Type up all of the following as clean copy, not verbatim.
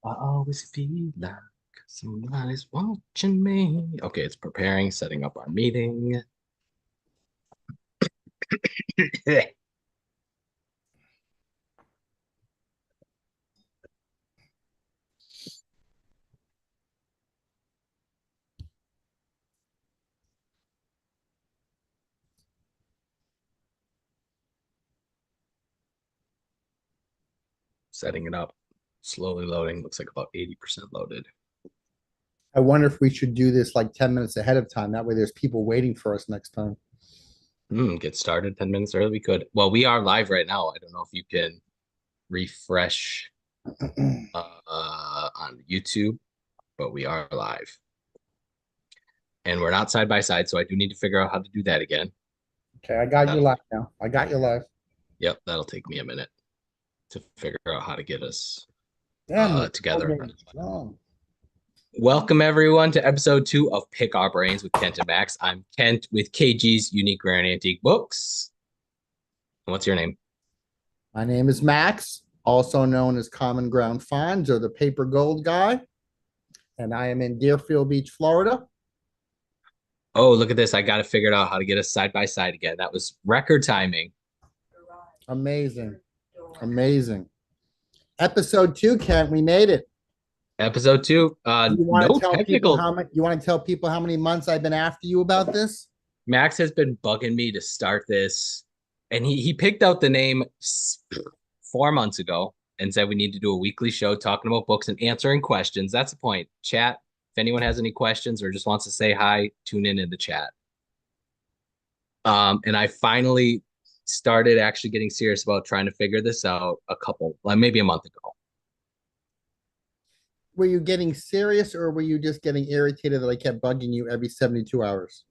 I always feel like somebody's watching me. Okay, it's preparing, setting up our meeting. Setting it up. Slowly loading. Looks like about 80% loaded. I wonder if we should do this like 10 minutes ahead of time. That way there's people waiting for us next time. Get started 10 minutes early. We could. Well, we are live right now. I don't know if you can refresh on YouTube, but we are live. And we're not side by side, so I do need to figure out how to do that again. Okay, I got you That'll live take, now. I got you live. yep, that'll take me a minute to figure out how to get us Damn, the together. loading is long. Welcome everyone to episode 2 of Pick Our Brains with Kent and Max. I'm Kent with KG's Unique Rare and Antique Books. What's your name? My name is Max, also known as Common Ground Finds or the Paper Gold Guy, and I am in Deerfield Beach, Florida. Oh, look at this. I got to figure out how to get us side by side again. That was record timing. Amazing. Amazing. Episode 2, Kent, we made it. Episode 2. You want to No tell people technical. how many you want to tell people how many months I've been after you about this? Max has been bugging me to start this, and he picked out the name 4 months ago and said we need to do a weekly show talking about books and answering questions. That's the point. Chat. If anyone has any questions or just wants to say hi, tune in the chat. And I finally started actually getting serious about trying to figure this out like maybe a month ago. Were you getting serious or were you just getting irritated that I kept bugging you every 72 hours?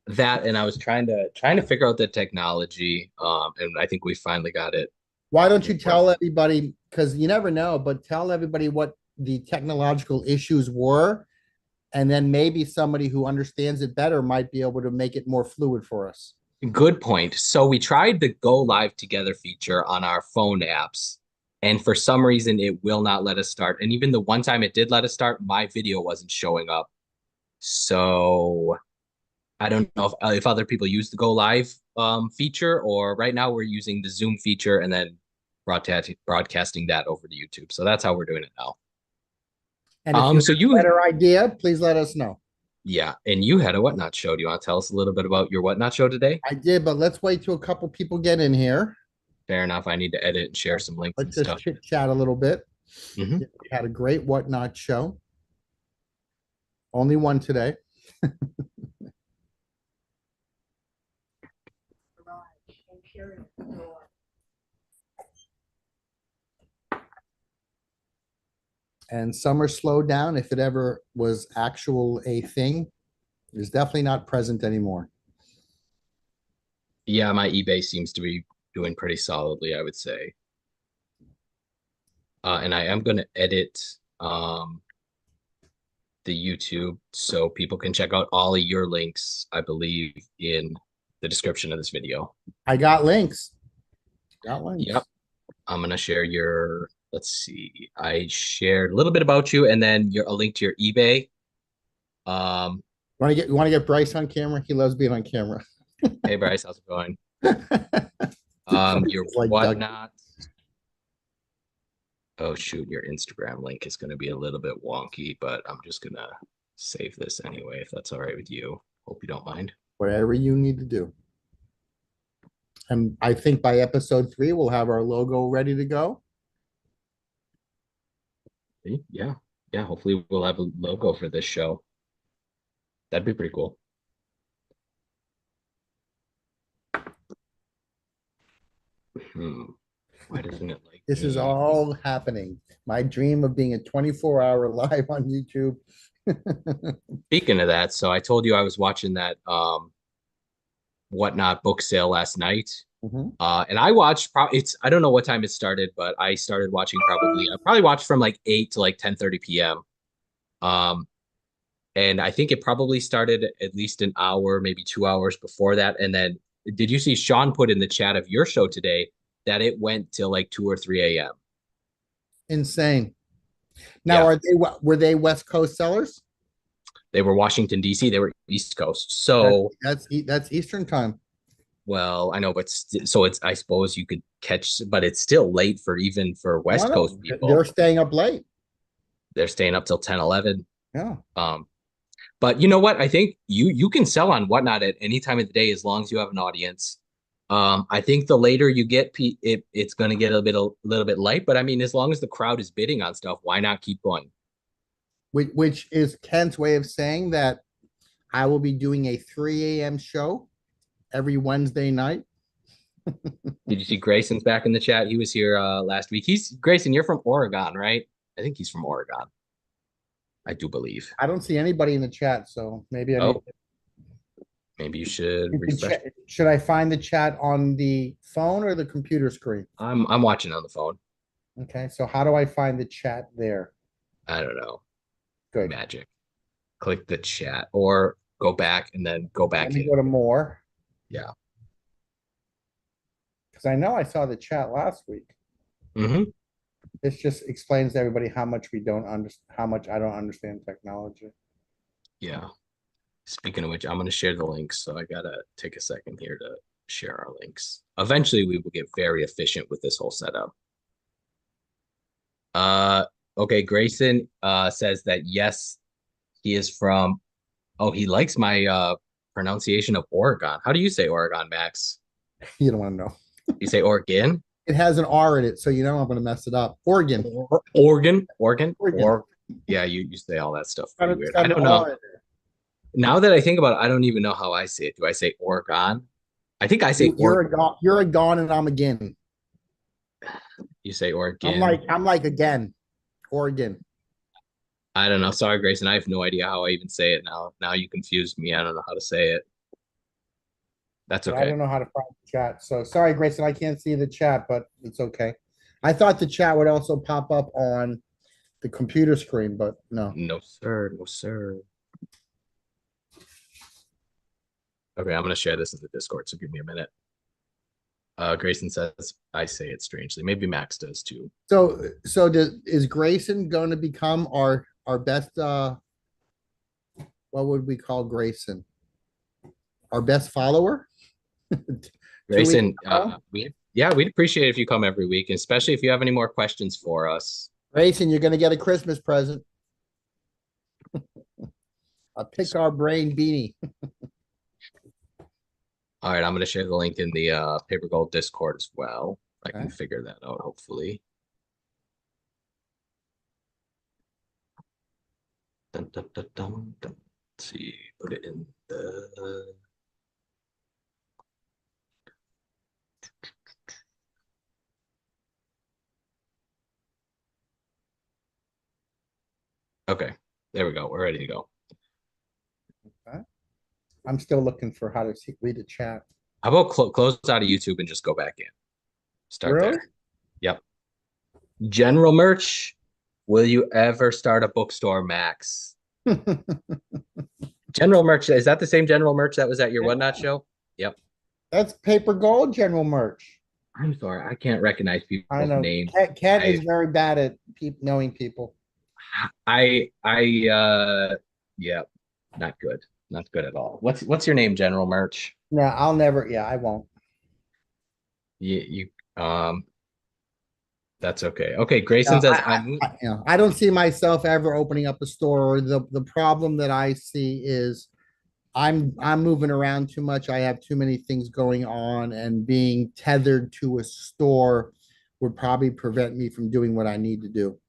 That and I was trying to figure out the technology, and I think we finally got it. Why don't you tell everybody? Because you never know, but tell everybody what the technological issues were, and then maybe somebody who understands it better might be able to make it more fluid for us. Good point. So we tried the Go Live Together feature on our phone apps, and for some reason it will not let us start. And even the one time it did let us start, my video wasn't showing up. So I don't know if other people use the Go Live feature, or right now we're using the Zoom feature and then broadcasting that over to YouTube. So that's how we're doing it now. And if you So have a you better idea, please let us know. Yeah, and you had a Whatnot show. Do you want to tell us a little bit about your Whatnot show today? I did, but let's wait till a couple people get in here. Fair enough. I need to edit and share some links and Let's just stuff. chit chat a little bit. Hmm. We had a great Whatnot show. Only one today. And summer slowed down if it ever was actual a thing. Is definitely not present anymore. Yeah, my eBay seems to be doing pretty solidly, I would say. And I am going to edit the YouTube so people can check out all of your links, I believe, in the description of this video. I got links. Got Yep. links. I'm going to share let's see. I shared a little bit about you and then a link to your eBay. Um, You want to get Bryce on camera? He loves being on camera. hey Bryce, how's it going? Your It's like Doug. Whatnot. Oh shoot, your Instagram link is going to be a little bit wonky, but I'm just gonna save this anyway, if that's all right with you. Hope you don't mind. Whatever you need to do. And I think by episode 3, we'll have our logo ready to go. Yeah, yeah. Hopefully, we'll have a logo for this show. That'd be pretty cool. Hmm. Why doesn't it like This is me? all happening. My dream of being a 24-hour live on YouTube. Speaking of that, so I told you I was watching that Whatnot book sale last night. Mhm. And I watched I don't know what time it started, but I started watching I probably watched from like 8 to like 10:30 p.m. Um, and I think it probably started at least an hour, maybe 2 hours before that. And then did you see Sean put in the chat of your show today that it went till like 2 or 3 a.m.? Insane. Now, Yeah, were they West Coast sellers? they were Washington D.C. They were East Coast. That's So, that's Eastern time. well, I know, but so it's, I suppose you could catch, but it's still late for even for No, West no, Coast people. they're staying up late. They're staying up till 10, 11. Yeah. Um, but you know what? I think you can sell on Whatnot at any time of the day as long as you have an audience. I think the later you get, it's going to get a little bit light. But I mean, as long as the crowd is bidding on stuff, why not keep going? Which is Kent's way of saying that I will be doing a 3 a.m. show every Wednesday night. Did you see Grayson's back in the chat? He was here last week. He's Grayson. You're from Oregon, right? I think he's from Oregon. I do believe. I don't see anybody in the chat, so maybe I need Oh, maybe you should you can refresh. should I find the chat on the phone or the computer screen? I'm watching on the phone. Okay, so how do I find the chat there? I don't know. Good. Magic. Click the chat or go back and then go Let back me in. go to more Yeah. because I know I saw the chat last week. Hmm. This just explains to everybody how much we don't understand, how much I don't understand technology. Yeah. Speaking of which, I'm going to share the links. So I got to take a second here to share our links. Eventually, we will get very efficient with this whole setup. Okay. Grayson says that yes, he is from, oh, he likes my pronunciation of Oregon. How do you say Oregon, Max? You don't want to know. You say Oregon? It has an R in it, so you know I'm going to mess it up. Oregon. Oregon, Oregon. or yeah, you say all that stuff pretty It's weird. got I an don't know. R in there. Now that I think about it, I don't even know how I say it. Do I say Oregon? I think I say You're Oregon. a gone. You're a gone, and I'm again. You say I'm Oregon. like I'm like again. Oregon. I don't know. Sorry, Grayson. I have no idea how I even say it now. Now you confused me. I don't know how to say it. That's Yeah, I okay. don't know how to find the chat. So sorry, Grayson, I can't see the chat, but it's okay. I thought the chat would also pop up on the computer screen, but no. No, sir. No, sir. Okay, I'm gonna share this in the Discord, so give me a minute. Grayson says I say it strangely. Maybe Max does too. Is Grayson going to become our best what would we call Grayson? Our best follower? 2 weeks Grayson, in a row? we'd appreciate it if you come every week, especially if you have any more questions for us. Grayson, you're going to get a Christmas present. A pick our brain beanie. All right, I'm gonna share the link in the Paper Gold Discord as well. I can Okay. figure that out, hopefully. Dun, dun, dun, dun, dun. Let's see, put it in the. Okay, there we go. We're ready to go. Okay. I'm still looking for how to read the chat. How about close out of YouTube and just go back in? Start Really? there. Yep. General merch. Will you ever start a bookstore, Max? General merch. Is that the same general merch that was at your Whatnot show? Yep. That's paper gold general merch. I'm sorry, I can't recognize I people's know. names. Ken is very bad at knowing people. Yeah, not good. Not good at all. What's your name, General Merch? No, I'll never. Yeah, I won't. You that's okay. Okay, Grayson says I'm I don't see myself ever opening up a store. The problem that I see is I'm moving around too much. I have too many things going on, and being tethered to a store would probably prevent me from doing what I need to do.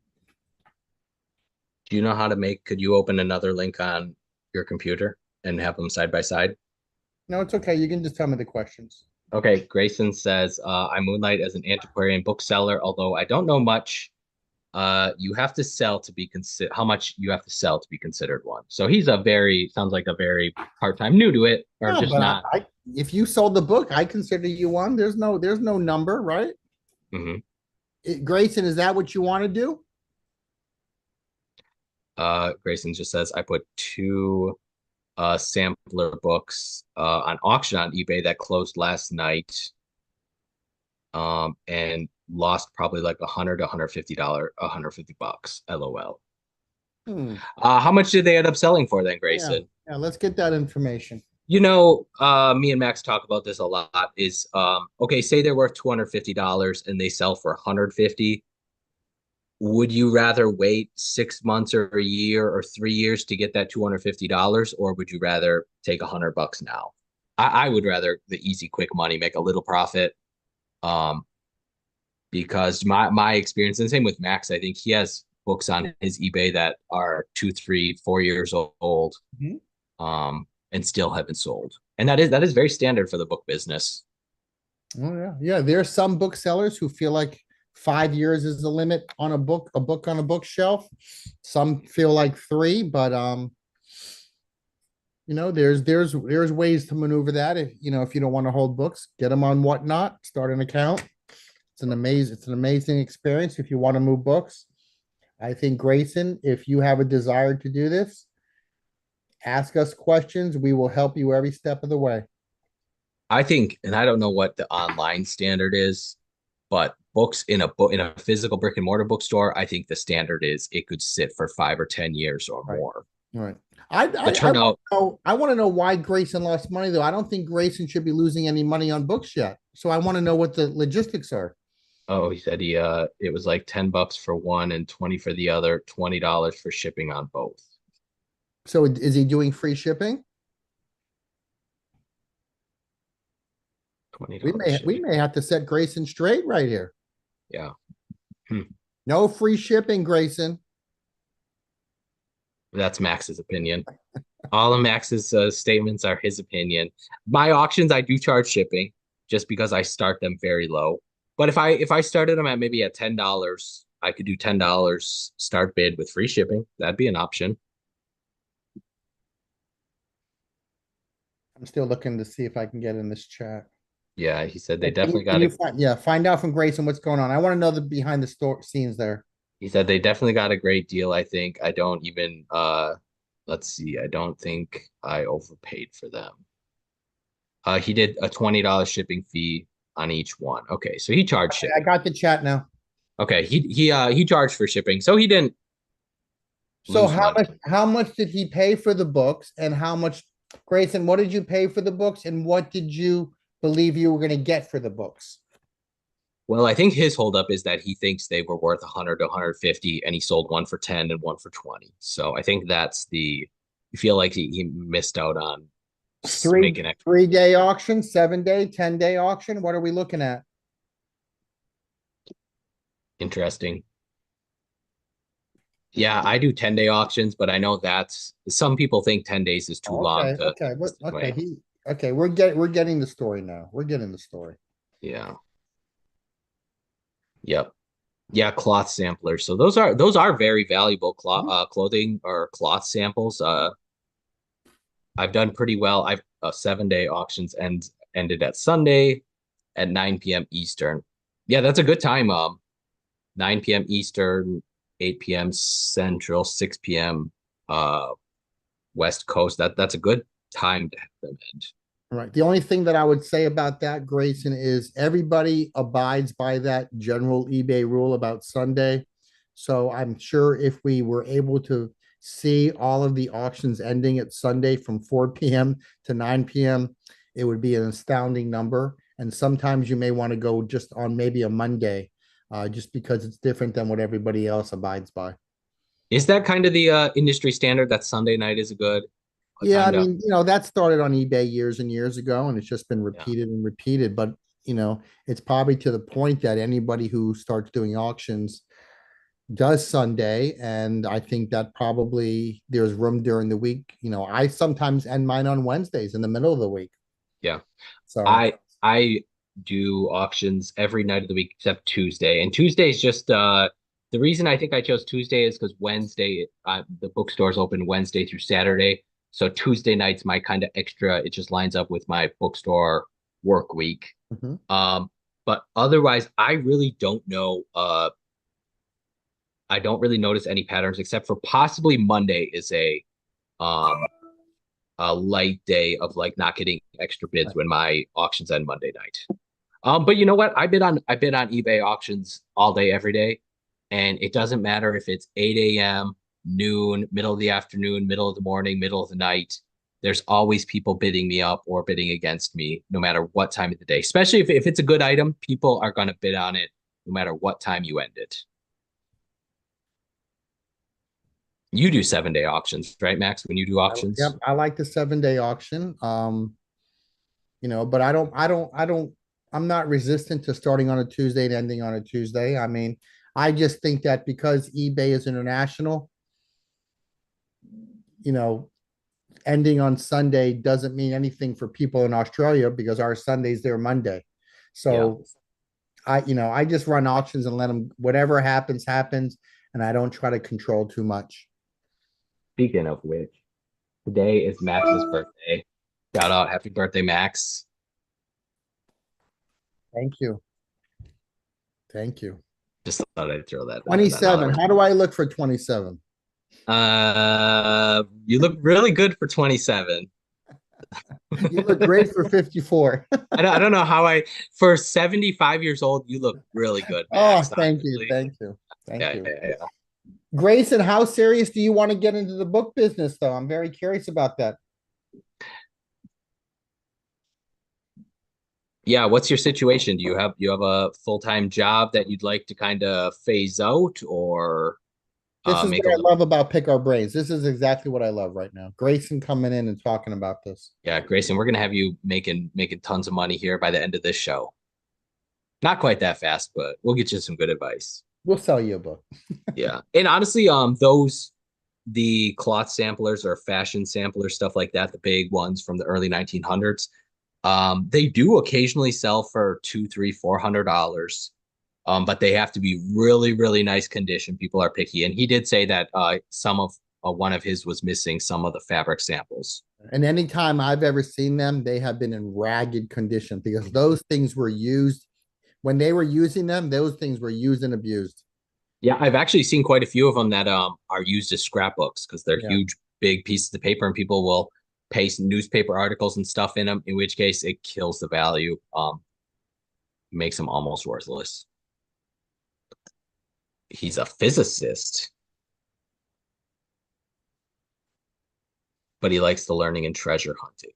do you know how to could you open another link on your computer and have them side by side? No, it's okay. You can just tell me the questions. Okay, Grayson says I moonlight as an antiquarian bookseller, although I don't know much. You have to sell to be considered how much you have to sell to be considered one. So he's sounds like a very part-time new to it, or No, just but not. if you sold the book, I consider you one. There's no number, right? Hmm. Grayson, is that what you want to do? Grayson just says I put two sampler books on auction on eBay that closed last night. And lost probably like $100 to $150, $150. LOL. Hmm. How much did they end up selling for then, Yeah. Grayson? Yeah. Let's get that information. Me and Max talk about this a lot is okay, say they're worth $250 and they sell for 150. Would you rather wait 6 months or a year or 3 years to get that $250, or would you rather take $100 now? I would rather the easy, quick money, make a little profit. Um, because my experience, and same with Max, I think he has books on his eBay that are 2, 3, 4 years old, Mhm. and still haven't sold. And that is very standard for the book business. Oh yeah, yeah. There are some booksellers who feel like 5 years is the limit on a book on a bookshelf. Some feel like three, but there's ways to maneuver that. If you don't want to hold books, get them on Whatnot, start an account. It's an amazing experience if you want to move books. I think Grayson, if you have a desire to do this, ask us questions. We will help you every step of the way. I think, and I don't know what the online standard is, but books in a physical brick and mortar bookstore, I think the standard is it could sit for 5 or 10 years or Right. more. Right. I The I, I want turnout, to know. I want to know why Grayson lost money, though. I don't think Grayson should be losing any money on books yet. So I want to know what the logistics are. oh, he said it was like $10 for one and 20 for the other, $20 for shipping on both. So is he doing free shipping? $20 We shipping. may have to set Grayson straight right here. Yeah. Hmm. No free shipping, Grayson. That's Max's opinion. All of Max's statements are his opinion. My auctions, I do charge shipping just because I start them very low. But if I started them at maybe at $10, I could do $10 start bid with free shipping. That'd be an option. I'm still looking to see if I can get in this chat. Yeah, he said they Yeah, definitely can got you a find out from Grayson what's going on? I want to know the behind the store scenes there. he said they definitely got a great deal, I think. I don't even let's see, I don't think I overpaid for them. He did a $20 shipping fee on each one. Okay, so he charged I shipping. got the chat now. Okay, he charged for shipping, so he didn't So lose how money. much did he pay for the books and how much, Grayson, what did you pay for the books and what did you believe you were going to get for the books? Well, I think his holdup is that he thinks they were worth 100 to 150, and he sold one for 10 and one for 20. So I think that's the you feel like he missed out on Three making extra. 3 day auction, 7 day, 10 day auction. What are we looking at? Interesting. Yeah, I do 10-day auctions, but I know that's some people think 10 days is too Oh, long okay, to okay, okay. wait. We're getting the story now. We're getting the story. Yeah. Yep. Yeah, cloth samplers. So those are very valuable clothing or cloth samples. I've done pretty well. I've 7-day auctions ended at Sunday at 9 p.m. Eastern. Yeah, that's a good time. 9 p.m. Eastern, 8 p.m. Central, 6 p.m. uh West Coast. That's a good time to have them end. Right. The only thing that I would say about that, Grayson, is everybody abides by that general eBay rule about Sunday. So I'm sure if we were able to see all of the auctions ending at Sunday from 4 p.m. to 9 p.m., it would be an astounding number. And sometimes you may want to go just on maybe a Monday, just because it's different than what everybody else abides by. Is that kind of the industry standard that Sunday night is a Yeah, I time to mean, that started on eBay years and years ago, and it's just been yeah. repeated and repeated. But it's probably to the point that anybody who starts doing auctions does Sunday, and I think that probably there's room during the week. I sometimes end mine on Wednesdays in the middle of the week. Yeah. So I do auctions every night of the week except Tuesday. And Tuesday is just the reason I think I chose Tuesday is because Wednesday the bookstores open Wednesday through Saturday. So Tuesday night's my kind of extra. It just lines up with my bookstore work week. mhm. Um, but otherwise, I really don't know. I don't really notice any patterns except for possibly Monday is um a light day of like not getting extra bids when my auctions end Monday night. But you know what? I bid on eBay auctions all day, every day, and it doesn't matter if it's 8 a.m., noon, middle of the afternoon, middle of the morning, middle of the night. There's always people bidding me up or bidding against me, no matter what time of the day. Especially if it's a good item, people are going to bid on it no matter what time you end it. You do 7 day auctions, right, Max? When you do Yep, auctions? I like the 7 day auction. But I'm not resistant to starting on a Tuesday and ending on a Tuesday. I mean, I just think that because eBay is international, you know, ending on Sunday doesn't mean anything for people in Australia because our Sunday's their Monday. Yeah. So I just run auctions and let them, whatever happens, happens. And I don't try to control too much. Speaking of which, today is Max's birthday. Shout out, happy birthday, Max. Thank you. Thank you. Just thought I'd throw that in there. Now 27. How do I look for 27? You look really good for 27. You look great for 54. I don't know how for 75 years old, you look really good, Oh, Max, thank you. honestly. Thank you. Thank Yeah, you. yeah, yeah. Grayson, how serious do you want to get into the book business, though? I'm very curious about that. Yeah, what's your situation? Do you have a full-time job that you'd like to kind of phase out or This is make what a I little? love about Pick Our Brains. This is exactly what I love right now. Grayson coming in and talking about this. Yeah, Grayson, we're gonna have you making tons of money here by the end of this show. Not quite that fast, but we'll get you some good advice. We'll sell you a book. Yeah. And honestly, the cloth samplers or fashion samplers, stuff like that, the big ones from the early 1900s, they do occasionally sell for two, three, $400. But they have to be really, really nice condition. People are picky. And he did say that some of one of his was missing some of the fabric samples. And anytime I've ever seen them, they have been in ragged condition because those things were used when they were using them, those things were used and abused. Yeah, I've actually seen quite a few of them that are used as scrapbooks because they're Yeah. huge, big pieces of paper, and people will paste newspaper articles and stuff in them. In which case, it kills the value, makes them almost worthless. He's a physicist, but he likes the learning and treasure hunting.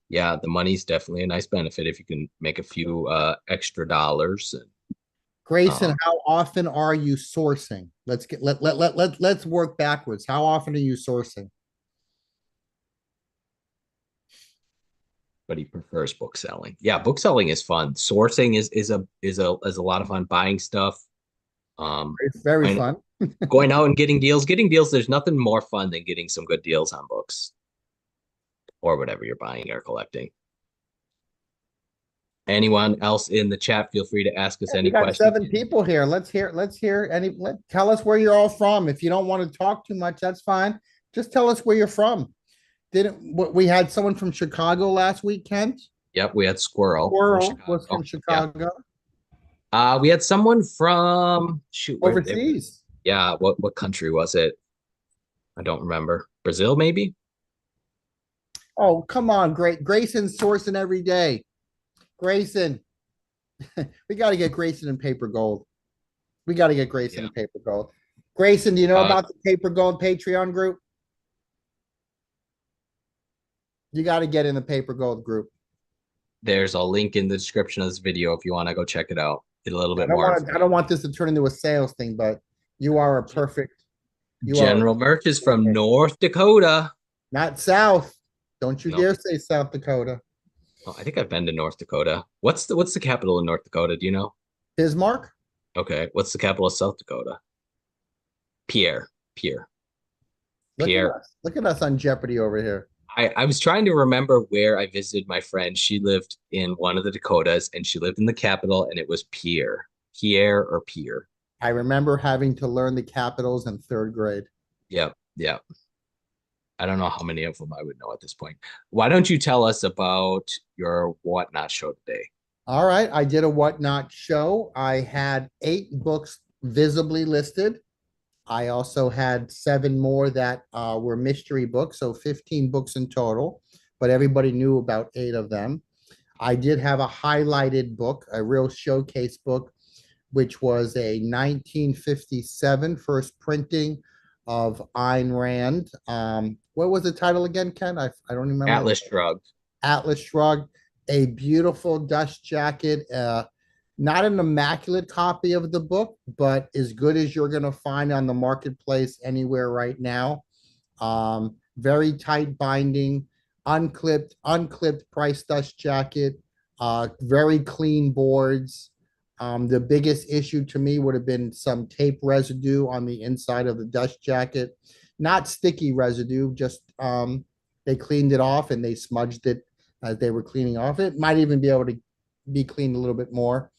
Yeah, the money's definitely a nice benefit if you can make a few extra dollars. And Grayson, um, how often are you sourcing? Let's work backwards. How often are you sourcing? but he prefers book selling. Yeah, book selling is fun. Sourcing is a lot of fun. Buying stuff, um, It's very going fun. going out and getting deals. Getting deals. There's nothing more fun than getting some good deals on books or whatever you're buying or collecting. Anyone else in the chat, feel free to ask us We any got questions. 7 people here. Tell us where you're all from. If you don't want to talk too much, that's fine. Just tell us where you're from. We had someone from Chicago last week, Kent? Yep, we had Squirrel from Squirrel was Chicago. from Yeah. Chicago. We had someone from shoot, where they Overseas. yeah, what country was it? I don't remember. Brazil, maybe? Oh, come on, great. Grayson's sourcing every day. Grayson, we got to get Grayson in paper gold. We got to get Grayson Yeah. in paper gold. Grayson, do you know Uh, about the paper gold Patreon group? You got to get in the paper gold group. there's a link in the description of this video if you want to go check it out. Get a little I bit don't more want to. I don't want this to turn into a sales thing, but you are a perfect. You are General Merch is from North Dakota. not South. Don't you No, dare say South Dakota. oh, I think I've been to North Dakota. What's the capital of North Dakota? Do you know? Bismarck. Okay, what's the capital of South Dakota? Pierre. Pierre. Look at Pierre. us. Look at us on Jeopardy over here. I was trying to remember where I visited my friend. She lived in one of the Dakotas and she lived in the capital and it was Pierre. Pierre or Pierre. I remember having to learn the capitals in third grade. Yep. Yep. I don't know how many of them I would know at this point. Why don't you tell us about your whatnot show today? All right. I did a whatnot show. I had 8 books visibly listed. I also had 7 more that were mystery books, so 15 books in total, but everybody knew about 8 of them. I did have a highlighted book, a real showcase book, which was a 1957 first printing of Ayn Rand. What was the title again, Ken? I don't remember. Atlas Shrugged. Atlas Shrugged, a beautiful dust jacket, not an immaculate copy of the book, but as good as you're going to find on the marketplace anywhere right now. Very tight binding, unclipped price dust jacket, very clean boards. The biggest issue to me would have been some tape residue on the inside of the dust jacket, not sticky residue, just they cleaned it off and they smudged it as they were cleaning off. It might even be able to be cleaned a little bit more.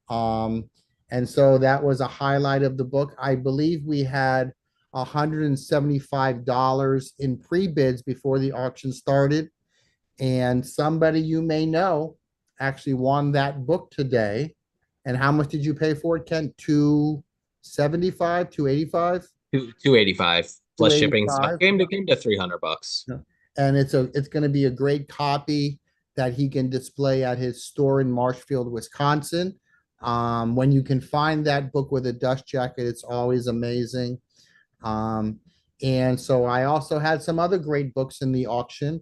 Um, and so that was a highlight of the book. I believe we had $175 in pre-bids before the auction started. And somebody you may know actually won that book today. And how much did you pay for it, Ken? 275, 285? 285 plus shipping. So 285. came to $300. And it's going to be a great copy that he can display at his store in Marshfield, Wisconsin. When you can find that book with a dust jacket, it's always amazing. And so I also had some other great books in the auction.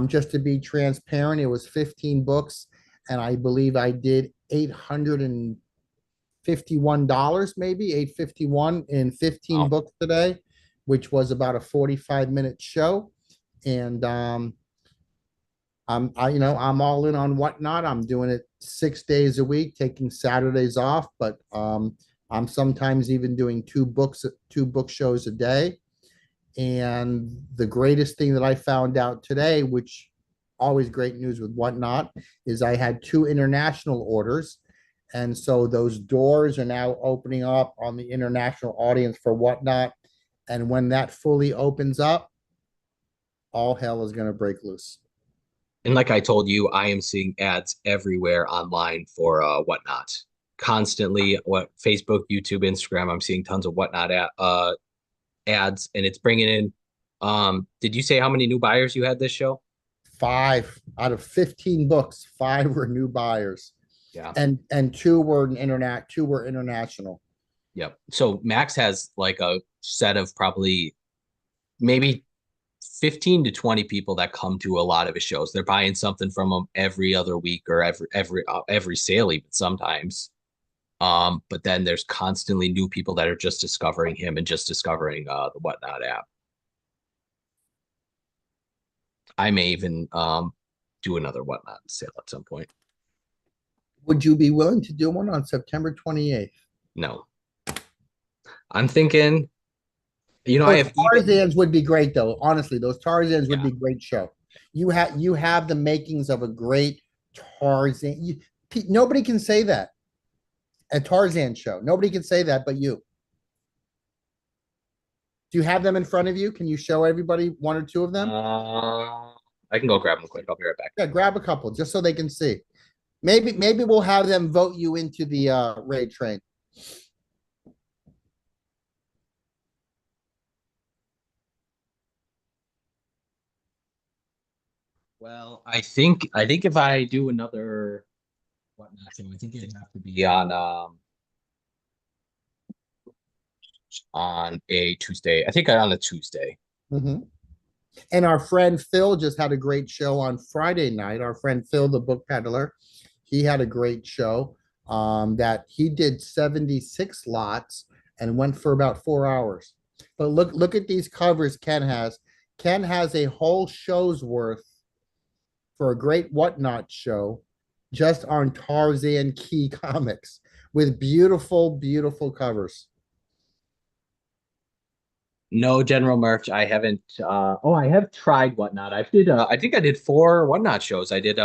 Just to be transparent, it was 15 books, and I believe I did $851, maybe 851 in 15 Wow. books today, which was about a 45-minute show. And I'm all in on Whatnot. I'm doing it 6 days a week, taking Saturdays off, but I'm sometimes even doing two book shows a day. And the greatest thing that I found out today, which always great news with Whatnot, is I had two international orders. And so those doors are now opening up on the international audience for Whatnot. And when that fully opens up, all hell is going to break loose. And like I told you, I am seeing ads everywhere online for Whatnot. Constantly, what Facebook, YouTube, Instagram, I'm seeing tons of Whatnot ads, and it's bringing in. Did you say how many new buyers you had this show? 5 out of 15 books, 5 were new buyers, Yeah. and two were international. Yep. So Max has like a set of probably maybe 15 to 20 people that come to a lot of his shows. They're buying something from him every other week or every sale even sometimes. But then there's constantly new people that are just discovering him and just discovering the Whatnot app. I may even do another Whatnot sale at some point. Would you be willing to do one on September 28th? No. I'm thinking, I have Tarzans would be great though. Honestly, those Tarzans would Yeah. be great show. You have the makings of a great Tarzan. Nobody can say that. A Tarzan show. Nobody can say that but you. Do you have them in front of you? Can you show everybody one or two of them? I can go grab them quick. I'll be right back. Yeah, grab a couple just so they can see. Maybe we'll have them vote you into the raid train. Well, I think if I do another Whatnot thing, I think it'd have to be on a Tuesday. I think on a Tuesday. Mm-hmm. And our friend Phil just had a great show on Friday night. Our friend Phil, the book peddler, he had a great show that he did 76 lots and went for about 4 hours. But look at these covers Ken has. Ken has a whole show's worth for a great Whatnot show just on Tarzan Key Comics with beautiful, beautiful covers. No general merch. I haven't I have tried Whatnot. I think I did 4 Whatnot shows. I did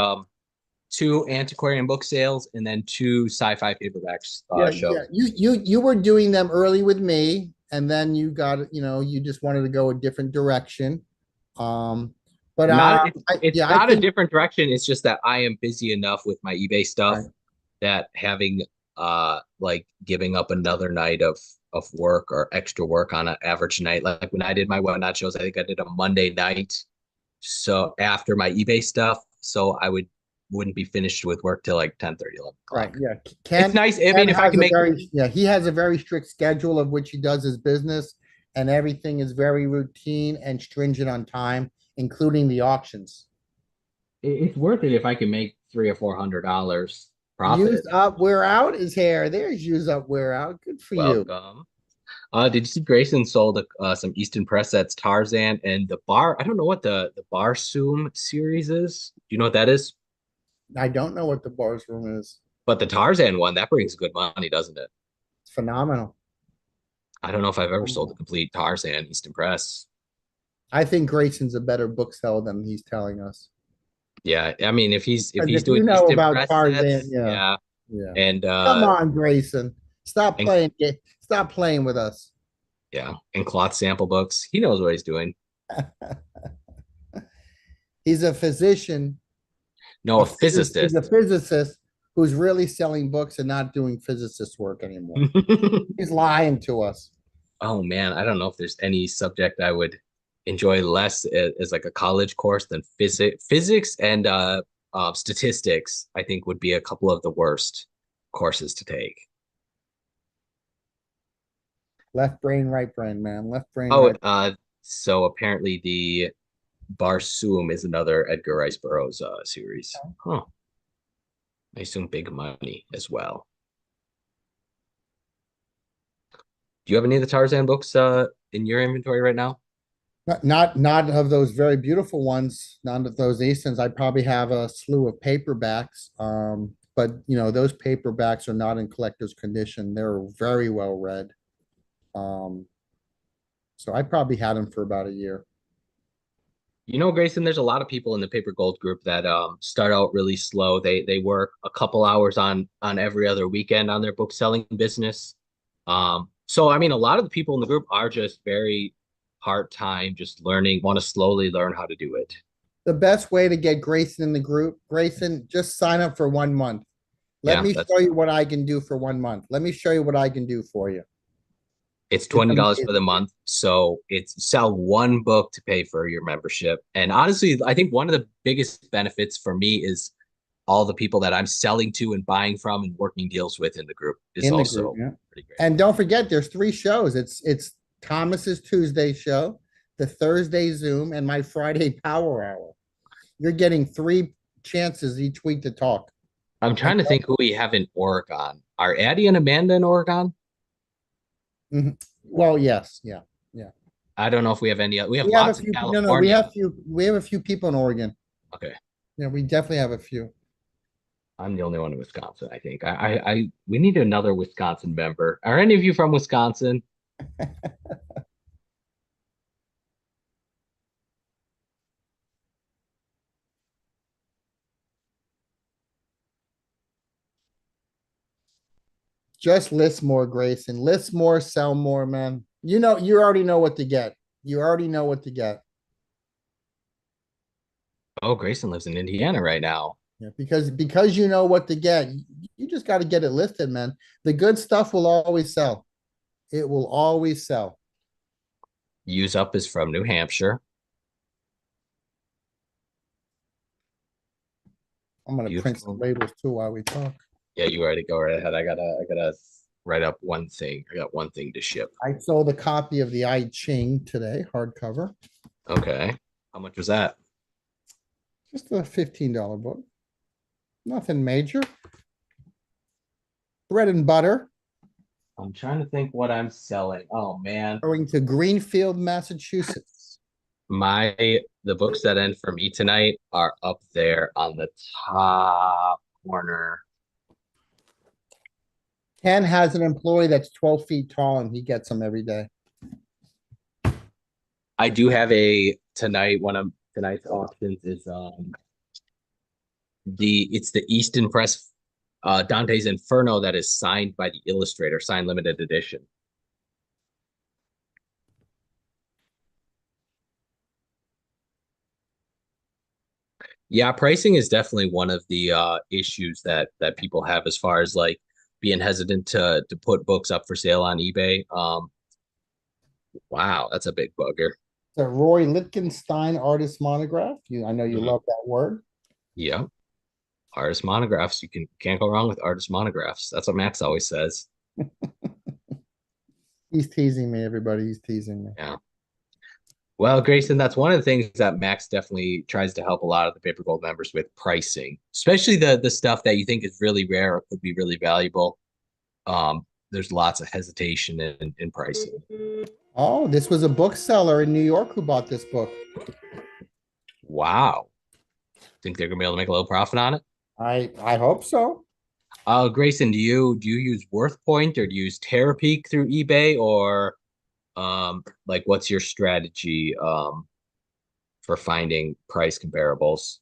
2 antiquarian book sales and then 2 sci-fi paperbacks shows. Yeah. You were doing them early with me, and then you got you just wanted to go a different direction. But Not it's I not a think different direction. It's just that I am busy enough with my eBay stuff right. that having like giving up another night of work or extra work on an average night. Like when I did my Whatnot shows, I think I did a Monday night. So after my eBay stuff, so I would wouldn't be finished with work till like 10:30, 11 Right. o'clock. Yeah. It's nice. I Ken mean, if I has can a make very, yeah, he has a very strict schedule of which he does his business, and everything is very routine and stringent on time, including the auctions. it's worth it if I can make $300 or $400 Used profit. up, wear out is here. There's use up, wear out. Good for you. Welcome. Did you see Grayson sold some Easton Press sets, Tarzan and the bar? I don't know what the Barsoom series is. Do you know what that is? I don't know what the bars room is. But the Tarzan one, that brings good money, doesn't it? It's phenomenal. I don't know if I've ever sold a complete Tarzan Easton Press. I think Grayson's a better bookseller than he's telling us. Yeah, I mean, if Because he's if you doing know Easton about Press Tarzan, sets, yeah, yeah, yeah. and Come on, Grayson. Stop and playing. Stop playing with us. yeah, and cloth sample books. He knows what he's doing. He's a physician, No, a he's a physicist. physicist who's really selling books and not doing physicist work anymore. He's lying to us. Oh man, I don't know if there's any subject I would enjoy less as like a college course than physics and statistics. I think would be a couple of the worst courses to take. Left brain, right brain, man. Left brain, Oh, right. so apparently the Barsoom is another Edgar Rice Burroughs series. Huh. I assume big money as well. Do you have any of the Tarzan books in your inventory right now? Not of those very beautiful ones, none of those Eastons. I probably have a slew of paperbacks. But those paperbacks are not in collector's condition. They're very well read. Um, so I probably had them for about a year. You know, Grayson, there's a lot of people in the Paper Gold group that start out really slow. They work a couple hours on every other weekend on their book selling business. So I mean, a lot of the people in the group are just very part-time, just learning, want to slowly learn how to do it. The best way to get Grayson in the group, Grayson, just sign up for 1 month. Let Yeah, me that's show you what I can do for 1 month. Let me show you what I can do for you. it's It's $20 for the amazing. month. So it's sell one book to pay for your membership. And honestly, I think one of the biggest benefits for me is all the people that I'm selling to and buying from and working deals with in the group is In the group, also yeah. pretty great. And don't forget, there's 3 shows. It's Thomas's Tuesday show, the Thursday Zoom, and my Friday Power Hour. You're getting 3 chances each week to talk. I'm And trying to think who we have in Oregon. Are Addie and Amanda in Oregon? mhm. Well, yes, yeah, yeah. I don't know if we have any. We have We have a lots in few. No, California. we have a few people in Oregon. Okay, Yeah, we definitely have a few. I'm the only one in Wisconsin. I think. We need another Wisconsin member. Are any of you from Wisconsin? Just list more, Grayson. List more, sell more, man. You already know what to get. You already know what to get. Oh, Grayson lives in Indiana right now. Yeah, because you know what to get. You just got to get it listed, man. The good stuff will always sell. It will always sell. Use Up is from New Hampshire. I'm gonna print some Beautiful. labels too while we talk. Yeah, you already go right ahead. I gotta write up one thing. I got one thing to ship. I sold a copy of the I Ching today, hardcover. Okay. How much was that? Just a $15 book. Nothing major. Bread and butter. I'm trying to think what I'm selling. Oh man. Going to Greenfield, Massachusetts. The books that end for me tonight are up there on the top corner. Ken has an employee that's 12 feet tall and he gets them every day. I do have a tonight. One of tonight's auctions is it's the Easton Press Dante's Inferno that is signed by the illustrator, signed limited edition. Yeah, pricing is definitely one of the issues that people have as far as like being hesitant to put books up for sale on eBay. Wow, that's a big bugger. The Roy Lichtenstein artist monograph. I know you Mhm. love that word. Yeah. Artist monographs. You can't go wrong with artist monographs. That's what Max always says. He's teasing me, everybody. He's teasing me. Yeah. Well, Grayson, that's one of the things that Max definitely tries to help a lot of the Paper Gold members with pricing, especially the stuff that you think is really rare or could be really valuable. There's lots of hesitation in pricing. Oh, this was a bookseller in New York who bought this book. Wow. Think they're gonna be able to make a little profit on it? I hope so. Grayson, do you use WorthPoint or do you use Terapeak through eBay or like what's your strategy for finding price comparables?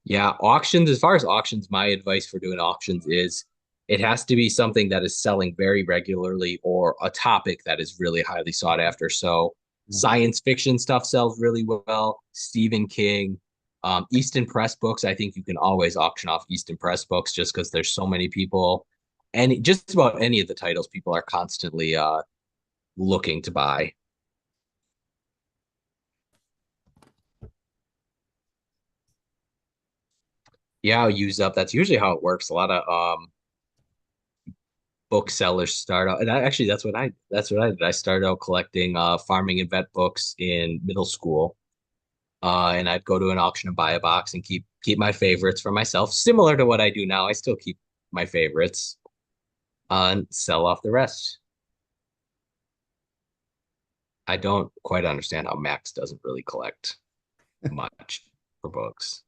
Yeah, auctions, as far as auctions, my advice for doing auctions is it has to be something that is selling very regularly or a topic that is really highly sought after. So science fiction stuff sells really well. Stephen King, Easton Press books, I think you can always auction off Easton Press books just because there's so many people and just about any of the titles people are constantly looking to buy. Yeah, I'll use up. That's usually how it works. A lot of booksellers start out, and actually that's what I did. I started out collecting farming and vet books in middle school. And I'd go to an auction and buy a box and keep my favorites for myself, similar to what I do now. I still keep my favorites and sell off the rest. I don't quite understand how Max doesn't really collect much for books.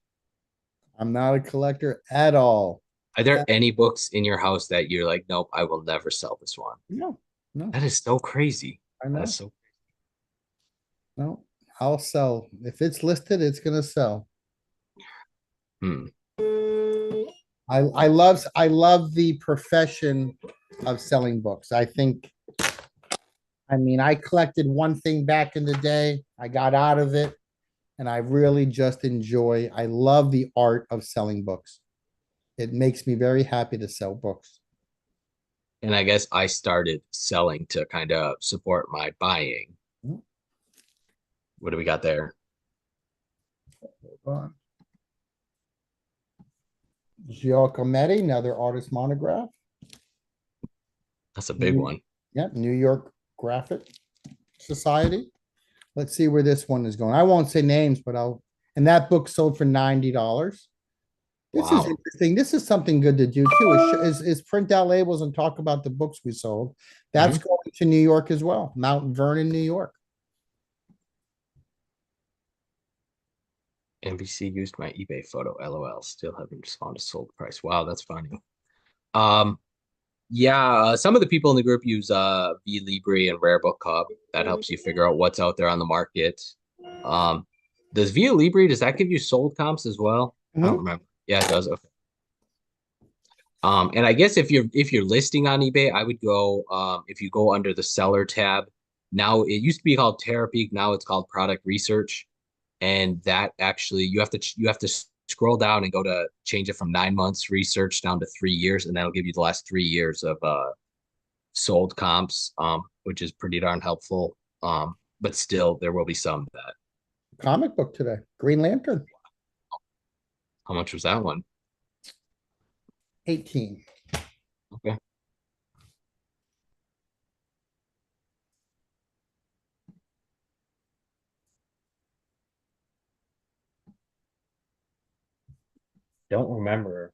I'm not a collector at all. Are there any books in your house that you're like, nope, I will never sell this one? No, no, That is so crazy. I That's know. so No, I'll sell. If it's listed, it's gonna sell. hmm. I love the profession of selling books. I mean, I collected one thing back in the day. I got out of it and I really just enjoy. I love the art of selling books. It makes me very happy to sell books. And I guess I started selling to kind of support my buying. What do we got there? Hold on. Giacometti, another artist monograph. That's a big one. Yeah, New York Graphic Society. Let's see where this one is going. I won't say names, but and that book sold for $90. This is Wow. interesting. This is something good to do too, is print out labels and talk about the books we sold. That's Mhm. going to New York as well, Mount Vernon, New York. NBC used my eBay photo. LOL. Still haven't responded to sold price. Wow, that's funny. Um, yeah, some of the people in the group use VLibri and Rare Book Hub. That helps you figure out what's out there on the market. Um, does VLibri, does that give you sold comps as well? I don't Mhm. remember. Yeah, it does. Okay. And I guess if you're listing on eBay, I would go if you go under the seller tab. Now it used to be called Terapeak, now it's called Product Research, and that actually you have to scroll down and go to change it from 9 months research down to 3 years, and that'll give you the last 3 years of sold comps, which is pretty darn helpful. But still, there will be some that. Comic book today, Green Lantern, How much was that one? 18. Okay. Don't remember.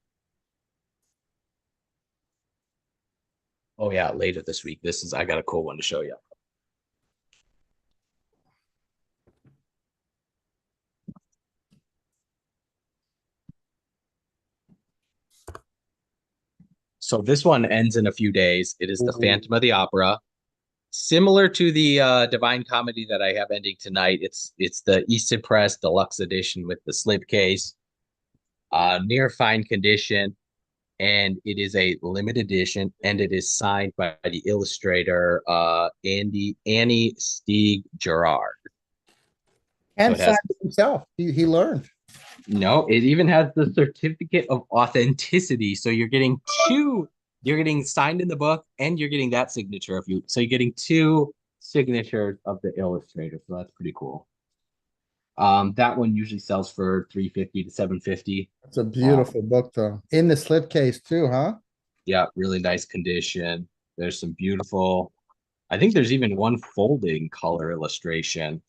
Oh yeah, later this week. I got a cool one to show you. So this one ends in a few days. It is the Ooh. Phantom of the Opera. Similar to the Divine Comedy that I have ending tonight. It's the Easton Press Deluxe Edition with the slipcase, near fine condition, and it is a limited edition, and it is signed by the illustrator Annie Stieg Gerard. So And it has signed it himself. He learned. no, it even has the certificate of authenticity. So you're getting signed in the book and you're getting that signature of you. So you're getting two signatures of the illustrator. So that's pretty cool. That one usually sells for 350 to 750. It's a Um, beautiful book though. In the slipcase too, huh? yeah, really nice condition. There's some beautiful, I think there's even one folding color illustration.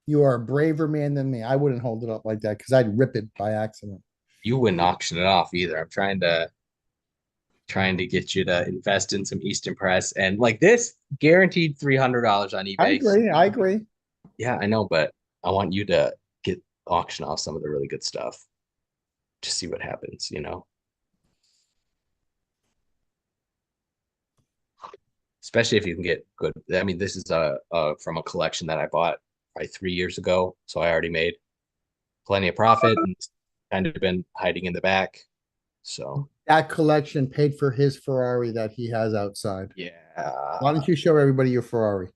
You are a braver man than me. I wouldn't hold it up like that because I'd rip it by accident. You wouldn't auction it off either. I'm trying to get you to invest in some Eastern Press and like this guaranteed $300 on I eBay. agree. I agree. Yeah, I know, but I want you to get auction off some of the really good stuff. Just see what happens, you know. Especially if you can get good. I mean, this is from a collection that I bought probably 3 years ago, so I already made plenty of profit and kind of been hiding in the back. So That collection paid for his Ferrari that he has outside. Why yeah, don't you show everybody your Ferrari?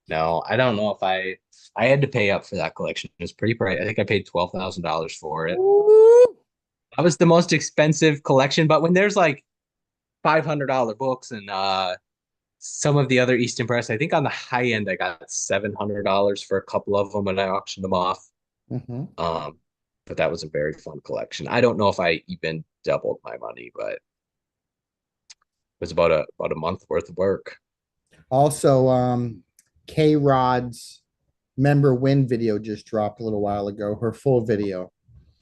no, I don't know if I had to pay up for that collection. It was pretty price. I think I paid $12,000 for it. Ooh. That was the most expensive collection, but when there's like $500 books and some of the other Easton Press, I think on the high end I got $700 for a couple of them and I auctioned them off. Mhm. Um, but that was a very fun collection. I don't know if I even doubled my money, but it was about a month worth of work. Also, K Rod's member win video just dropped a little while ago, her full video,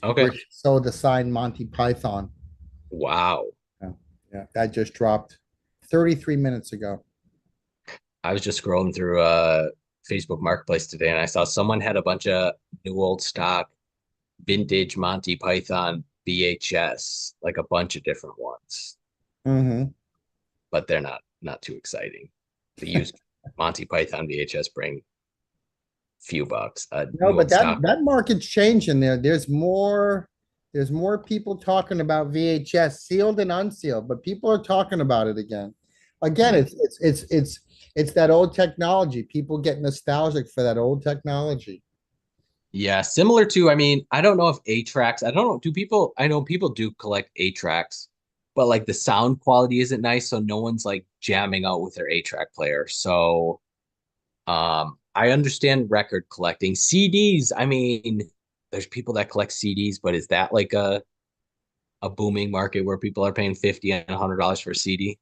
Okay. where she sold the signed Monty Python. Wow. Yeah, yeah, that just dropped 33 minutes ago. I was just scrolling through Facebook Marketplace today and I saw someone had a bunch of new old stock vintage Monty Python VHS, like a bunch of different ones, Hmm. but they're not too exciting. The used Monty Python VHS bring few bucks. No, New but old stock. that market's changing there. There's more people talking about VHS, sealed and unsealed, but people are talking about it again. Again, Mhm. it's that old technology. People get nostalgic for that old technology. Yeah, similar to, I mean, I don't know if A tracks, I don't know, do people, I know people do collect A tracks, but like the sound quality isn't nice, so no one's like jamming out with their A track player. So, I understand record collecting. CDs, I mean, there's people that collect CDs, but is that like a booming market where people are paying 50 and $100 for a CD?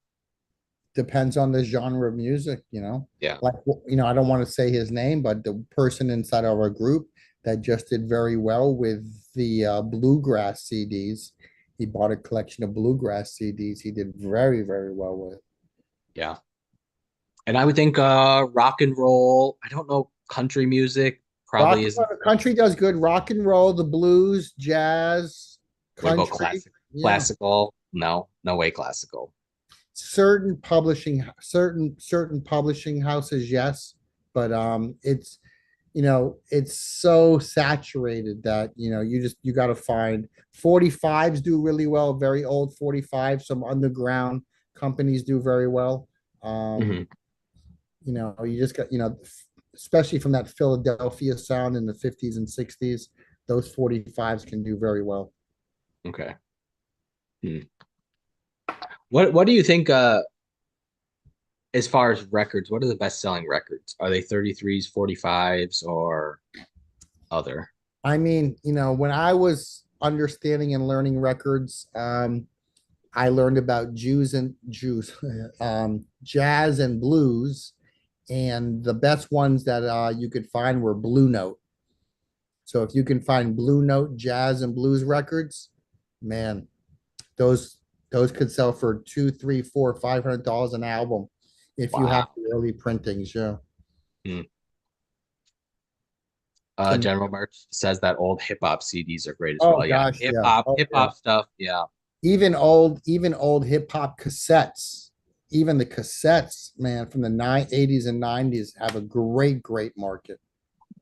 Depends on the genre of music, you know. Yeah. Like, I don't want to say his name, but the person inside our group that just did very well with the bluegrass CDs. He bought a collection of bluegrass CDs. He did very, very well with. Yeah. And I would think rock and roll, I don't know, country music Rock probably isn't. country does good. Rock and roll, the blues, jazz, What about country. Yeah. classical? No, no way classical. Certain publishing houses, yes. But it's so saturated that you got to find 45s do really well, very old 45, some underground companies do very well. um Hmm. you just got, especially from that Philadelphia sound in the 50s and 60s, those 45s can do very well. Okay. Hmm. What do you think as far as records, what are the best selling records? Are they 33s, 45s, or other? I mean, when I was understanding and learning records, I learned about Jews, jazz and blues, and the best ones that you could find were Blue Note. So if you can find Blue Note jazz and blues records, man, those those could sell for two, three, four, $500 an album if you have Wow. the early printings. Yeah. Hmm. Can General Merch says that old hip hop CDs are great as Oh well. Yeah, gosh, yeah. Oh hip yeah. hop stuff. Yeah. Even old hip hop cassettes, even the cassettes, man, from the 80s and 90s have a great market.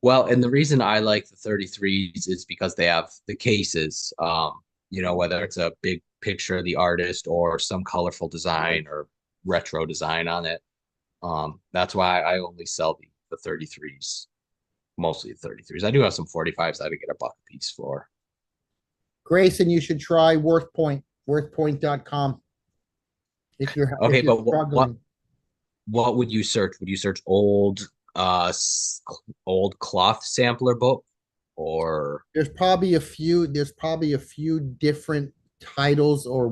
Well, and the reason I like the 33s is because they have the cases. Whether it's a big picture of the artist or some colorful design or retro design on it. That's why I only sell the 33s, mostly the 33s. I do have some 45s that I get a buck a piece for. Grayson, you should try WorthPoint, worthpoint.com if you're Okay, but what struggling. what would you search? Would you search old cloth sampler book or There's probably a few different titles or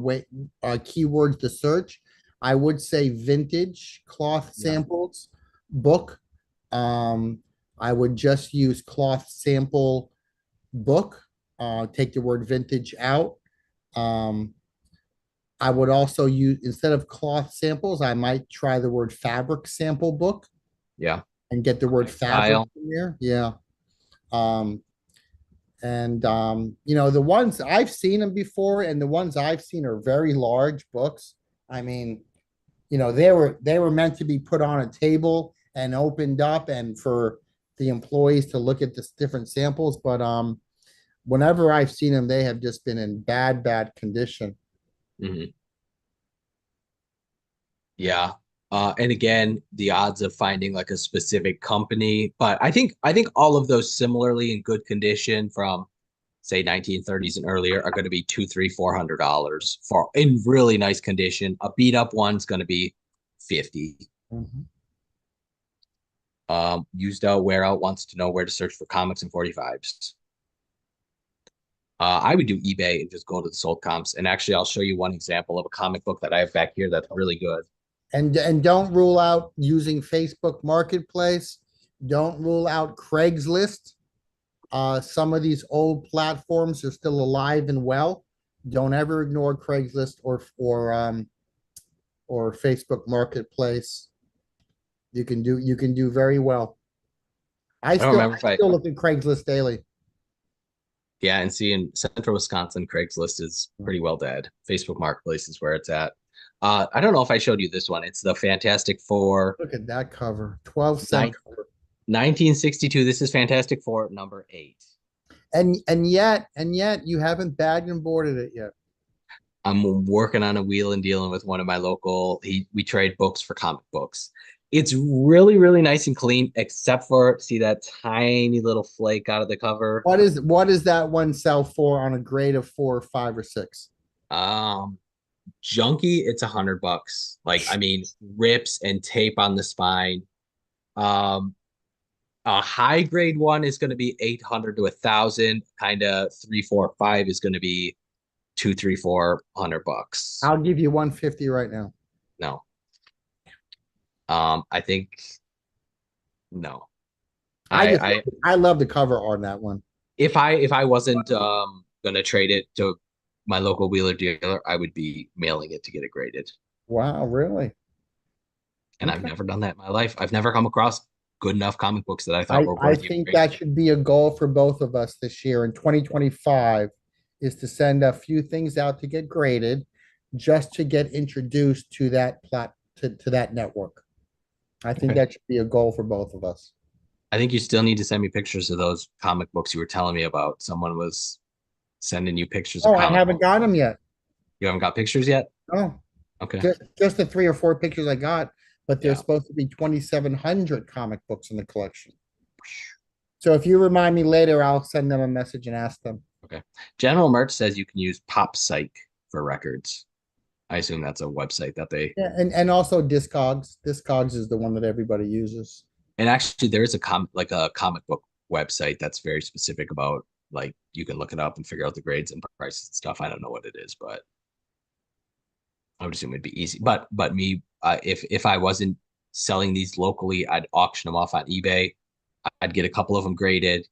keywords to search. I would say vintage cloth yeah. samples book. Um, I would just use cloth sample book. Take the word vintage out. Um, I would also use, instead of cloth samples, I might try the word fabric sample book Yeah. and get the word fabric Textile. in there. Yeah. Um, and the ones I've seen them before, and the ones I've seen are very large books. I mean, they were meant to be put on a table and opened up and for the employees to look at the different samples. But whenever I've seen them, they have just been in bad condition. Mhm. Yeah. And again, the odds of finding like a specific company, but I think all of those similarly in good condition from say 1930s and earlier are going to be two, three, $400 for in really nice condition. A beat up one's going to be 50. Mhm. Used out wear out wants to know where to search for comics and 45s. I would do eBay and just go to the sold comps. And actually, I'll show you one example of a comic book that I have back here that's really good. And don't rule out using Facebook Marketplace. Don't rule out Craigslist. Some of these old platforms are still alive and well. Don't ever ignore Craigslist or Facebook Marketplace. You can do very well. I I don't still remember I if I, still look at Craigslist daily. yeah, and see in central Wisconsin, Craigslist is pretty well dead. Facebook Marketplace is where it's at. I don't know if I showed you this one. It's the Fantastic Four Look at that cover, 12 cent nine, cover. 1962. This is Fantastic Four number 8. And yet you haven't bagged and boarded it yet. I'm working on a wheel and dealing with one of my local. We trade books for comic books. It's really, really nice and clean, except for see that tiny little flake out of the cover. What does that one sell for on a grade of 4 or 5 or 6? Um, Junky, it's $100. Like, I mean, rips and tape on the spine. Um, a high grade one is going to be 800 to 1,000. Kind of 3, 4, 5 is going to be 2, 3, 400 bucks. I'll give you 150 right now. No, I think no. I just I I love the cover on that one. if I wasn't gonna trade it to my local wheeler dealer, I would be mailing it to get it graded. Wow, really? And I've Okay. never done that in my life. I've never come across good enough comic books that I thought I, were I worth getting think that graded. should be a goal for both of us this year in 2025 is to send a few things out to get graded just to get introduced to that network. I think Okay. that should be a goal for both of us. I think you still need to send me pictures of those comic books you were telling me about. Someone was sending you pictures of Oh, I comic haven't books. got them yet. You haven't got pictures yet? Oh, Okay. just the 3 or 4 pictures I got, but there's Yeah. supposed to be 2,700 comic books in the collection. So if you remind me later, I'll send them a message and ask them. Okay. General Merch says you can use Pop Psych for records. I assume that's a website that they. Yeah, and also Discogs. Discogs is the one that everybody uses. And actually, there is a comic book website that's very specific about like you can look it up and figure out the grades and prices and stuff. I don't know what it is, but I would assume it'd be easy. But me, if I wasn't selling these locally, I'd auction them off on eBay. I'd get a couple of them graded.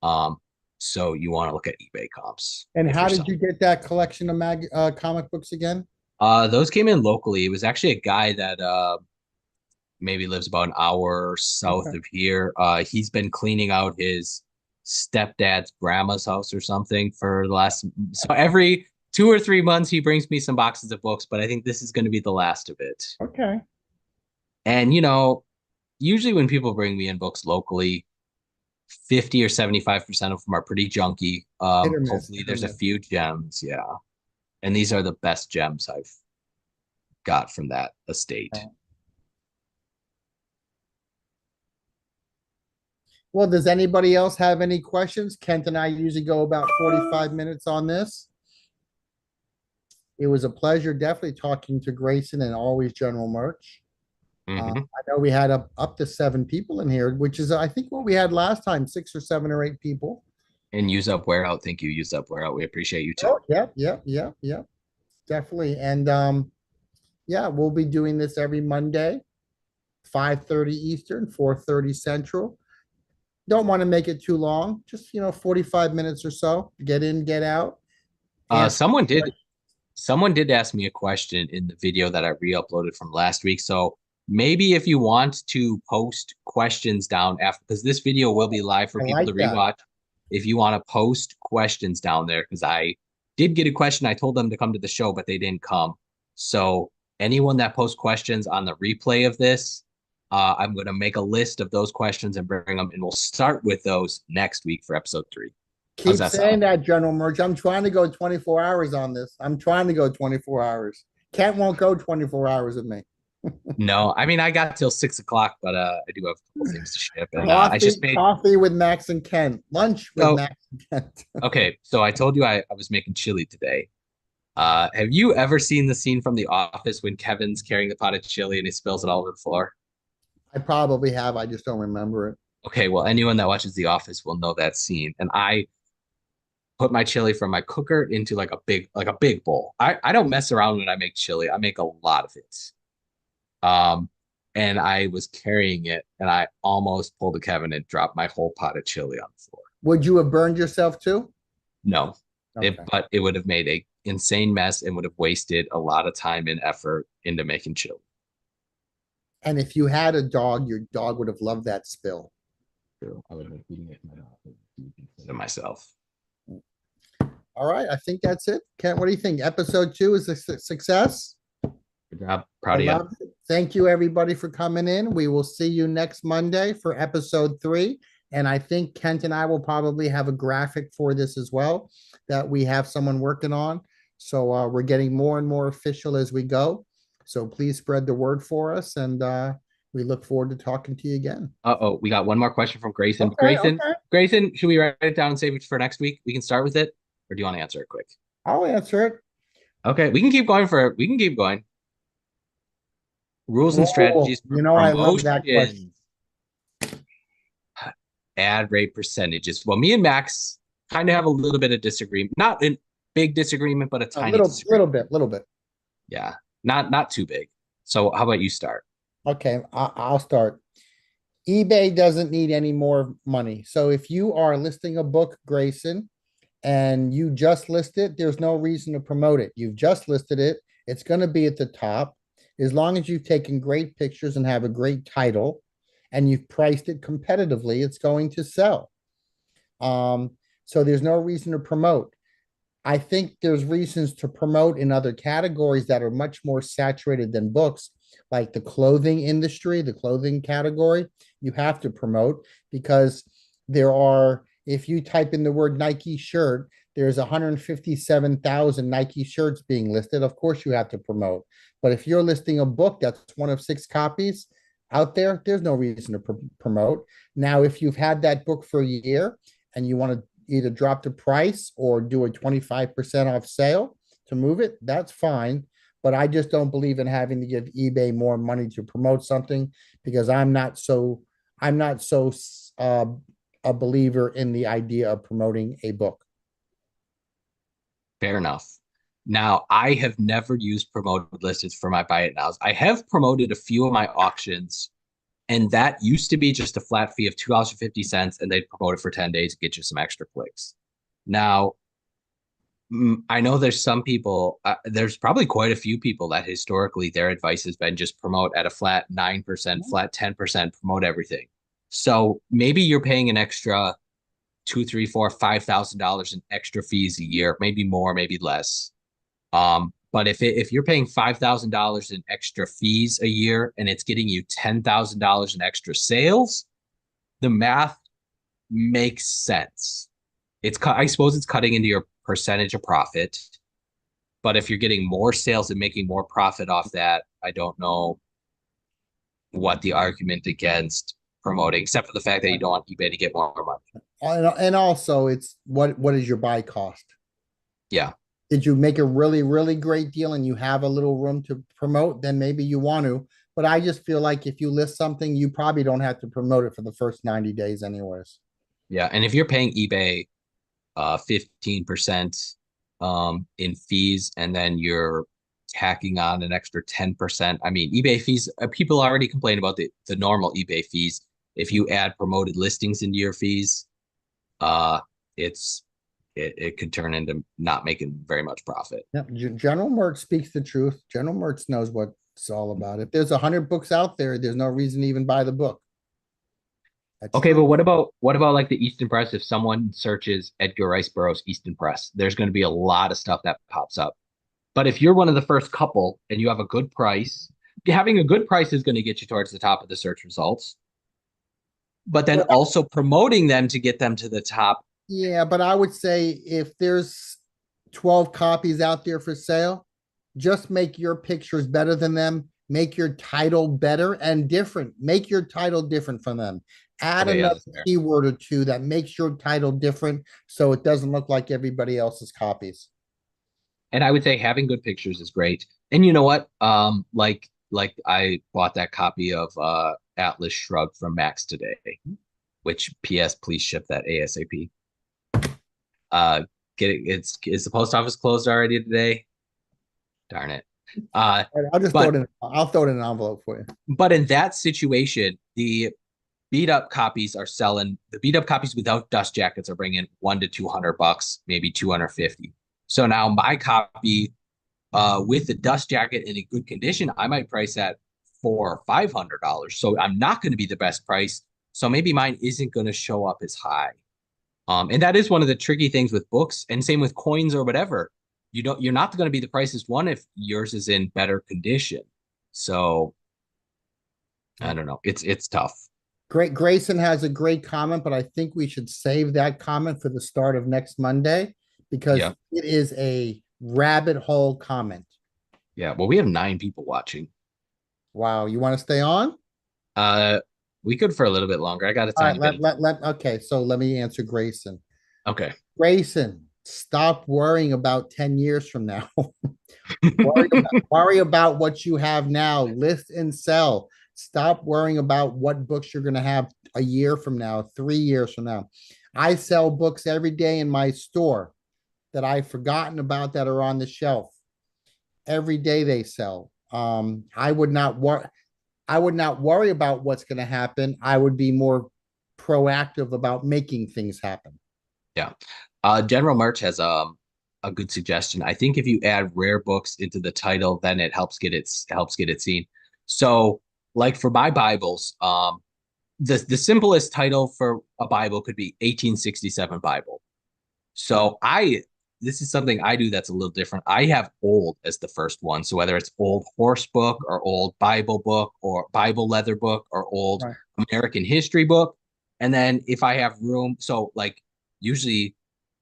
Um, so you want to look at eBay comps And if how you're did selling. you get that collection of comic books again? Those came in locally. It was actually a guy that maybe lives about an hour south Okay. of here. He's been cleaning out his stepdad's grandma's house or something for the last. So every 2 or 3 months, he brings me some boxes of books, but I think this is going to be the last of it. Okay. And usually when people bring me in books locally, 50 or 75% of them are pretty junky. Hit or miss. Hopefully Hit or there's a miss. few gems, yeah. And these are the best gems I've got from that estate. Well, does anybody else have any questions? Kent and I usually go about 45 minutes on this. It was a pleasure definitely talking to Grayson and always General Merch. Hmm. I know we had up to 7 people in here, which is I think what we had last time, 6 or 7 or 8 people. And use up wear out. Thank you, use up wear out. We appreciate you too. Oh, yeah, definitely. And yeah, we'll be doing this every Monday, 5:30 Eastern, 4:30 Central. Don't want to make it too long, just 45 minutes or so. Get in, get out, Uh, answer. someone did someone did ask me a question in the video that I re-uploaded from last week. So maybe if you want to post questions down after, because this video will be live for I people to like that. rewatch. If you want to post questions down there, because I did get a question, I told them to come to the show, but they didn't come. So anyone that posts questions on the replay of this, I'm going to make a list of those questions and bring them, and we'll start with those next week for episode 3. How's Keep that sound? saying that, General Merch. I'm trying to go 24 hours on this. I'm trying to go 24 hours. Kent won't go 24 hours with me. No, I mean I got till 6 o'clock, but I do have a couple things to ship, and I Coffee, just made. coffee with Max and Kent. Lunch with So Max and Kent. okay, so I told you I was making chili today. Have you ever seen the scene from The Office when Kevin's carrying the pot of chili and he spills it all over the floor? I probably have. I just don't remember it. Okay, well anyone that watches The Office will know that scene, and I put my chili from my cooker into like a big bowl. I don't mess around when I make chili. I make a lot of it. Um, and I was carrying it, and I almost pulled a Kevin and dropped my whole pot of chili on the floor. Would you have burned yourself too? No, Okay. but it would have made a insane mess and would have wasted a lot of time and effort into making chili. And if you had a dog, your dog would have loved that spill. So I would have been feeding it to myself. All right. I think that's it. Kent, what do you think? Episode 2 is a success? Good job. I Proud of you. love it. Thank you, everybody, for coming in. We will see you next Monday for episode 3. And I think Kent and I will probably have a graphic for this as well that we have someone working on. So we're getting more and more official as we go. So please spread the word for us. And we look forward to talking to you again. Uh-oh, we got one more question from Grayson. Okay, Grayson, okay. Grayson, should we write it down and save it for next week? We can start with it, or do you want to answer it quick? I'll answer it. Okay, we can keep going. Rules and Oh, strategies for I love that question. promotions. Ad rate percentages. Well, me and Max kind of have a little bit of disagreement. Not a big disagreement, but a A tiny little, disagreement. little bit. Yeah, not too big. So how about you start? Okay, I'll start. eBay doesn't need any more money. So if you are listing a book, Grayson, and you just list it, there's no reason to promote it. You've just listed it. It's going to be at the top. As long as you've taken great pictures and have a great title and you've priced it competitively, it's going to sell. So there's no reason to promote. I think there's reasons to promote in other categories that are much more saturated than books, like the clothing industry, the clothing category. You have to promote because there are, if you type in the word Nike shirt, there's 157,000 Nike shirts being listed. Of course, you have to promote. But if you're listing a book that's one of 6 copies out there, there's no reason to promote. Now, if you've had that book for a year and you want to either drop the price or do a 25% off sale to move it, that's fine. But I just don't believe in having to give eBay more money to promote something because I'm not so a believer in the idea of promoting a book. Fair enough. Now, I have never used promoted listings for my buy it nows. I have promoted a few of my auctions, and that used to be just a flat fee of $2.50, and they'd promote it for 10 days and get you some extra clicks. Now, I know there's some people, there's probably quite a few people that historically their advice has been just promote at a flat 9%, flat 10%, promote everything. So maybe you're paying an extra two, three, four, $5,000 in extra fees a year, maybe more, maybe less. But if you're paying $5,000 in extra fees a year and it's getting you $10,000 in extra sales, the math makes sense. I suppose it's cutting into your percentage of profit. But if you're getting more sales and making more profit off that, I don't know what the argument against promoting, except for the fact that you don't want eBay to get more money. And also, it's what is your buy cost? Yeah. Did you make a really, really great deal and you have a little room to promote? Then maybe you want to. but I just feel like if you list something, you probably don't have to promote it for the first 90 days anyways. Yeah, and if you're paying eBay 15% in fees, and then you're tacking on an extra 10%. I mean, eBay fees, people already complain about the normal eBay fees. If you add promoted listings into your fees, uh it's it could turn into not making very much profit. Yep. General Merch speaks the truth. General Merch knows what it's all about. If there's 100 books out there, there's no reason to even buy the book. That's Okay, true. but what about like the Easton Press? If someone searches Edgar Rice Burroughs Easton Press, there's going to be a lot of stuff that pops up. But if you're one of the first couple and you have a good price, having a good price is going to get you towards the top of the search results. But then Well, also promoting them to get them to the top. yeah, but I would say if there's 12 copies out there for sale, just make your pictures better than them. Make your title better and different. Make your title different from them. Add Okay, yeah, another that's fair. keyword or two that makes your title different so it doesn't look like everybody else's copies. And I would say having good pictures is great. And you know what? Like I bought that copy of Atlas Shrugged from Max today, which PS, please ship that ASAP. Get it, is the post office closed already today? Darn it. Uh, All right, I'll just throw it but in. I'll throw it in an envelope for you. but in that situation, the beat up copies are selling. The beat up copies without dust jackets are bringing $100 to $200, maybe 250. So now my copy with the dust jacket in a good condition, I might price at $400 or $500. So I'm not going to be the best price. So maybe mine isn't going to show up as high. And that is one of the tricky things with books, and same with coins or whatever. You're not going to be the priciest one if yours is in better condition. So I don't know. It's tough. Great. Grayson has a great comment, but I think we should save that comment for the start of next Monday because Yeah. it is a rabbit hole comment. Yeah. Well, we have 9 people watching. Wow. You want to stay on? Uh, we could for a little bit longer. I got a All right. tiny bit of time. Okay. So let me answer Grayson. Okay. Grayson, stop worrying about 10 years from now. Worry about what you have now. List and sell. Stop worrying about what books you're going to have a year from now, 3 years from now. I sell books every day in my store that I've forgotten about that are on the shelf. Every day they sell. I would not worry about what's going to happen. I would be more proactive about making things happen. Yeah. General Merch has a good suggestion. I think if you add rare books into the title, then it helps get it seen. So, like for my Bibles, the simplest title for a Bible could be 1867 Bible. So I this is something I do that's a little different. I have old as the first one. So whether it's old horse book or old Bible book or Bible leather book or old Right. American history book. And then if I have room, so like usually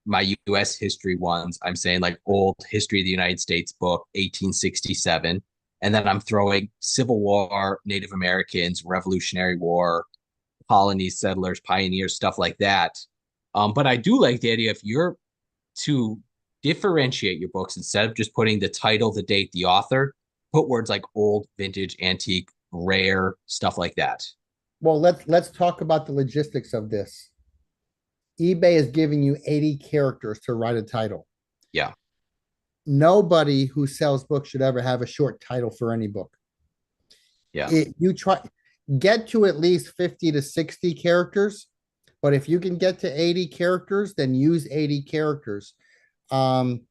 my US history ones, I'm saying like old history of the United States book, 1867. And then I'm throwing Civil War, Native Americans, Revolutionary War, colonies, settlers, pioneers, stuff like that. But I do like the idea if you're to differentiate your books instead of just putting the title, the date, the author, put words like old, vintage, antique, rare, stuff like that. Well, let's talk about the logistics of this. eBay is giving you 80 characters to write a title. Yeah. Nobody who sells books should ever have a short title for any book. Yeah. You try get to at least 50 to 60 characters, but if you can get to 80 characters, then use 80 characters. Um,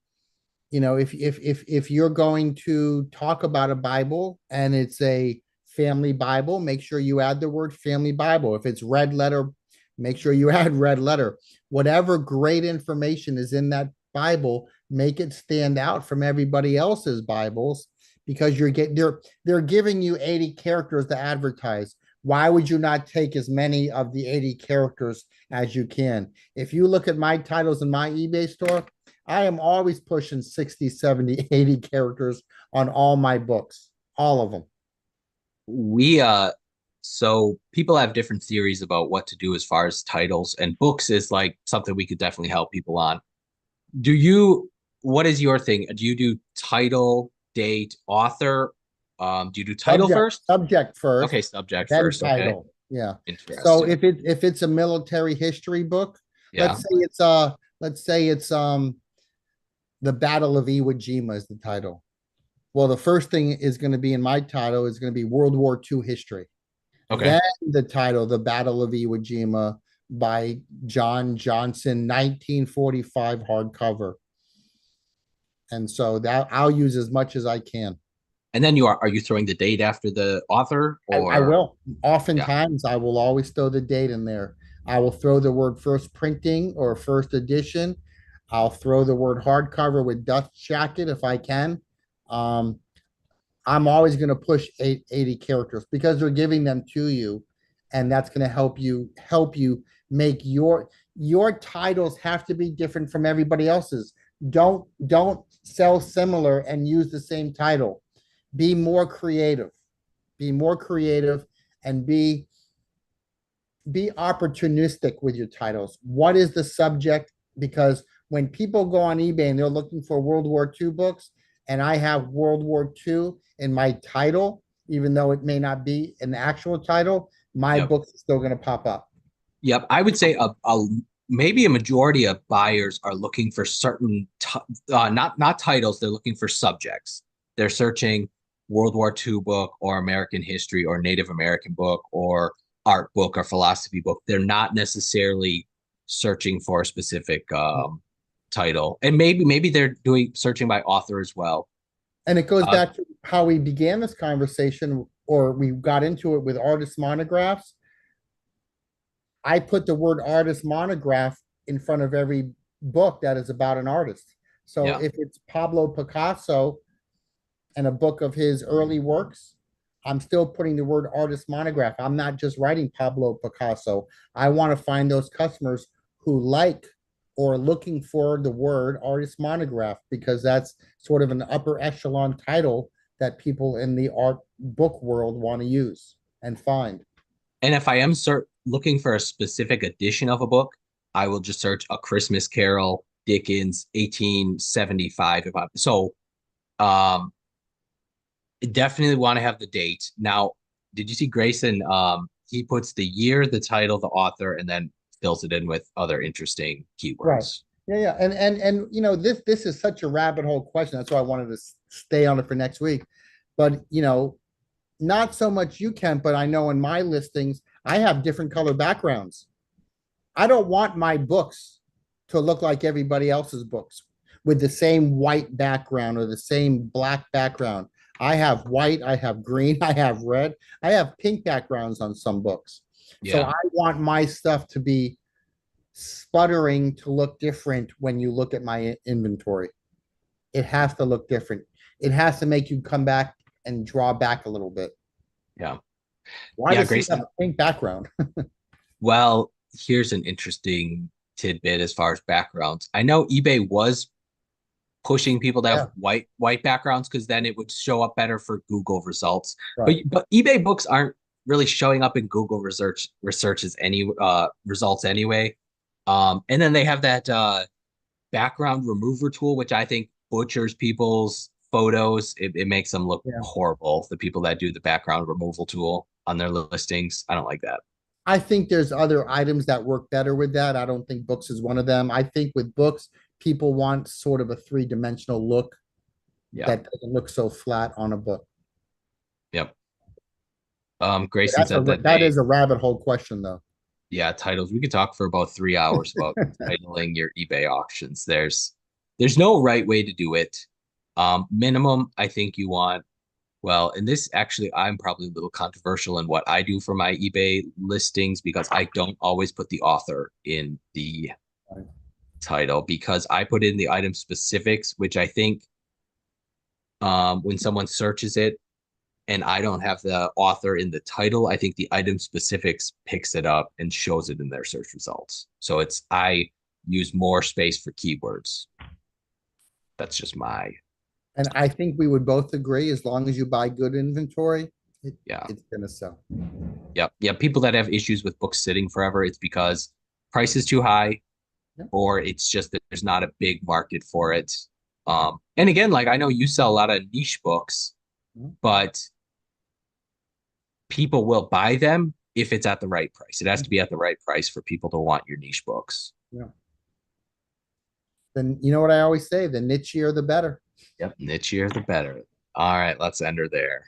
if you're going to talk about a Bible and it's a family Bible, make sure you add the word family Bible. If it's red letter, make sure you add red letter. Whatever great information is in that Bible, make it stand out from everybody else's Bibles because they're giving you 80 characters to advertise. Why would you not take as many of the 80 characters as you can? If you look at my titles in my eBay store, I am always pushing 60, 70, 80 characters on all my books, all of them. We so people have different theories about what to do as far as titles, and books is like something we could definitely help people on. Do you what is your thing? Do you do title, date, author, Do you do title first? Subject Okay, first, subject then first. Okay, title. Yeah. So interesting. if it's a military history book, Yeah. let's say it's the Battle of Iwo Jima is the title. Well, the first thing is going to be in my title is going to be World War II history. Okay. Then the title, The Battle of Iwo Jima by John Johnson, 1945 hardcover. And so that I'll use as much as I can. And then are you throwing the date after the author I or will. yeah. Oftentimes, I will always throw the date in there. I will throw the word first printing or first edition. I'll throw the word hardcover with dust jacket if I can. Um, I'm always going to push 80 characters because they're giving them to you, and that's going to help you make your titles have to be different from everybody else's. Don't sell similar and use the same title. Be more creative. Be more creative and be opportunistic with your titles. What is the subject? Because when people go on eBay and they're looking for World War II books, and I have World War II in my title, even though it may not be an actual title, my Yep. books are still going to pop up. Yep. I would say maybe a majority of buyers are looking for certain not titles, they're looking for subjects. They're searching World War II book or American history or Native American book or art book or philosophy book. They're not necessarily searching for a specific title. And maybe they're doing searching by author as well. And it goes Uh, back to how we began this conversation, or we got into it with artist monographs. I put the word artist monograph in front of every book that is about an artist. So yeah. if it's Pablo Picasso and a book of his early works, I'm still putting the word artist monograph. I'm not just writing Pablo Picasso. I want to find those customers who like or looking for the word artist monograph because that's sort of an upper echelon title that people in the art book world want to use and find. And if I am looking for a specific edition of a book, I will just search A Christmas Carol, Dickens, 1875. If I so um definitely want to have the date. Now, did you see Grayson? He puts the year, the title, the author, and then fills it in with other interesting Right. keywords. Yeah. And this is such a rabbit hole question. That's why I wanted to stay on it for next week. But not so much you can, but I know in my listings, I have different color backgrounds. I don't want my books to look like everybody else's books with the same white background or the same black background. I have white, I have green, I have red, I have pink backgrounds on some books. So Yeah. I want my stuff to be sputtering to look different when you look at my inventory. It has to look different. It has to make you come back and draw back a little bit. Yeah. Why Yeah, does he have Grayson. a pink background? Well, here's an interesting tidbit as far as backgrounds. I know eBay was pushing people to have Yeah, white backgrounds because then it would show up better for Google results. But right. eBay books aren't really showing up in Google researches any results anyway. And then they have that background remover tool, which I think butchers people's photos. It makes them look Yeah. horrible. The people that do the background removal tool on their listings, I don't like that. I think there's other items that work better with that. I don't think books is one of them. I think with books, people want sort of a three-dimensional look Yeah. that doesn't look so flat on a book. Yep. Grayson That's a said that that is a rabbit hole question though. yeah, titles. We could talk for about 3 hours about titling your eBay auctions. There's no right way to do it. Minimum, I think you want, well, and this actually, I'm probably a little controversial in what I do for my eBay listings because I don't always put the author in the title because I put in the item specifics, which I think when someone searches it, and I don't have the author in the title, I think the item specifics picks it up and shows it in their search results. So I use more space for keywords. That's just my, And I think we would both agree as long as you buy good inventory, yeah. it's gonna sell. Yep. Yeah. People that have issues with books sitting forever, it's because price is too high Yeah. or it's just that there's not a big market for it. And again, like I know you sell a lot of niche books. but people will buy them if it's at the right price. It has to be at the right price for people to want your niche books. Yeah. Then you know what I always say, the nichier the better. Yep, nichier the better. All right, let's end her there.